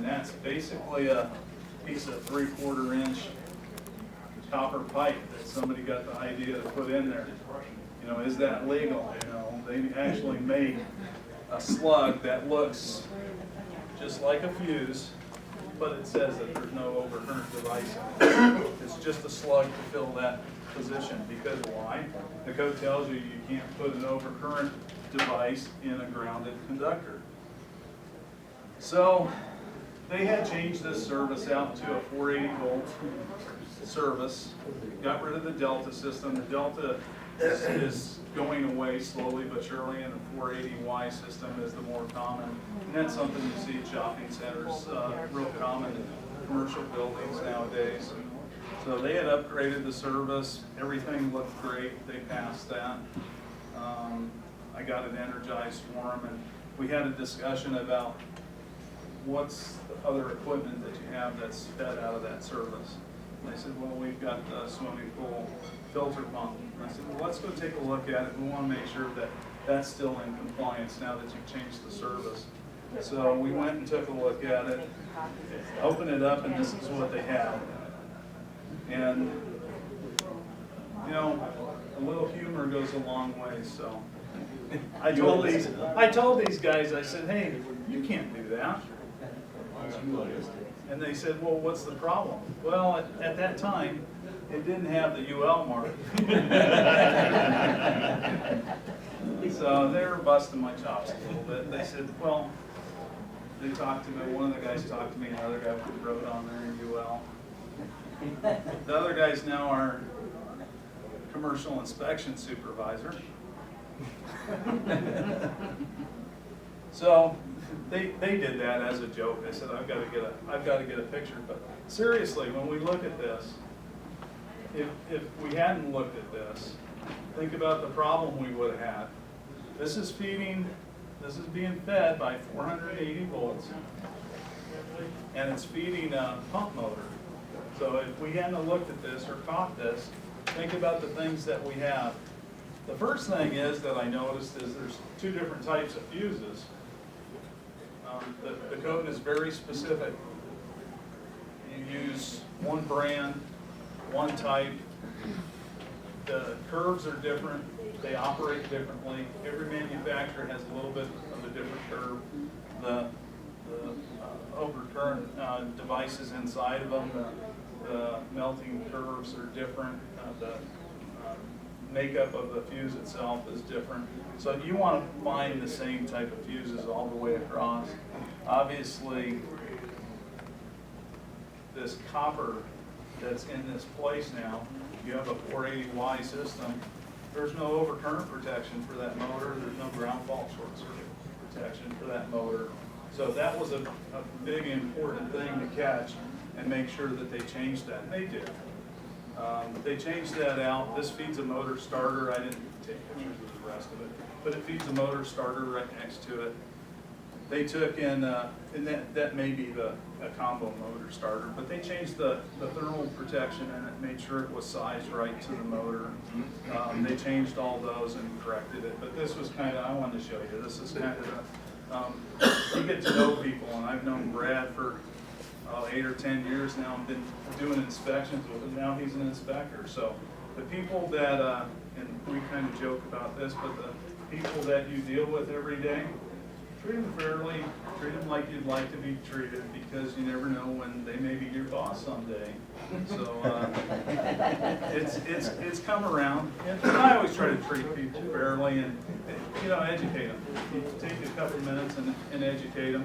that's basically a piece of 3/4 inch copper pipe that somebody got the idea to put in there. You know, is that legal? You know, they actually made a slug that looks just like a fuse, but it says that there's no overcurrent device in it. It's just a slug to fill that position. Because why? The code tells you can't put an overcurrent device in a grounded conductor. So they had changed this service out to a 480 volt service, got rid of the Delta system. The Delta is going away slowly but surely, and the 480Y system is the more common. And that's something you see at shopping centers, real common in commercial buildings nowadays. So they had upgraded the service. Everything looked great. They passed that. I got it energized for them, and we had a discussion about what's the other equipment that you have that's fed out of that service. And they said, well, we've got the swimming pool filter pump. And I said, well, let's go take a look at it. We want to make sure that that's still in compliance now that you've changed the service. So we went and took a look at it, opened it up, and this is what they had. And, you know, a little humor goes a long way, so. I told these guys, I said, hey, you can't do that. And they said, well, what's the problem? Well, at that time, it didn't have the UL mark. So they were busting my chops a little bit. They said, well, they talked to me, one of the guys talked to me, another guy wrote on there in UL. The other guy's now our commercial inspection supervisor. So they did that as a joke. They said, I've got to get a picture. But seriously, when we look at this, if we hadn't looked at this, think about the problem we would have had. This is being fed by 480 volts, and it's feeding a pump motor. So if we hadn't looked at this or caught this, think about the things that we have. The first thing is that I noticed is there's two different types of fuses. The code is very specific. You use one brand, one type. The curves are different. They operate differently. Every manufacturer has a little bit of a different curve. The overcurrent devices inside of them, the melting curves are different. The makeup of the fuse itself is different. So you want to find the same type of fuses all the way across. Obviously, this copper that's in this place now, you have a 480Y system. There's no overcurrent protection for that motor. There's no ground fault short circuit protection for that motor. So that was a big important thing to catch and make sure that they changed that. And they did. They changed that out. This feeds a motor starter. I didn't take pictures of the rest of it, but it feeds a motor starter right next to it. They took in, and that may be a combo motor starter, but they changed the thermal protection and it made sure it was sized right to the motor. They changed all those and corrected it, but this was kind of, I wanted to show you, this is kind of you get to know people, and I've known Brad for 8 or 10 years now. I've been doing inspections with him. Now he's an inspector. So the people that, and we kind of joke about this, but the people that you deal with every day, treat them fairly, treat them like you'd like to be treated, because you never know when they may be your boss someday. So it's come around, and I always try to treat people fairly and, you know, educate them. You take a couple minutes and educate them.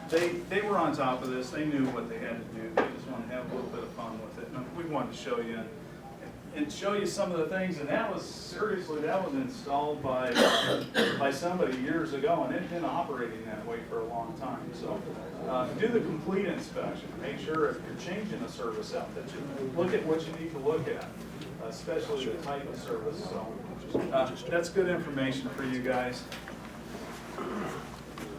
They were on top of this. They knew what they had to do. They just want to have a little bit of fun with it. And we wanted to show you and show you some of the things. And that was seriously, that was installed by somebody years ago, and it had been operating that way for a long time. So do the complete inspection. Make sure if you're changing a service out that you look at what you need to look at, especially the type of service. So that's good information for you guys.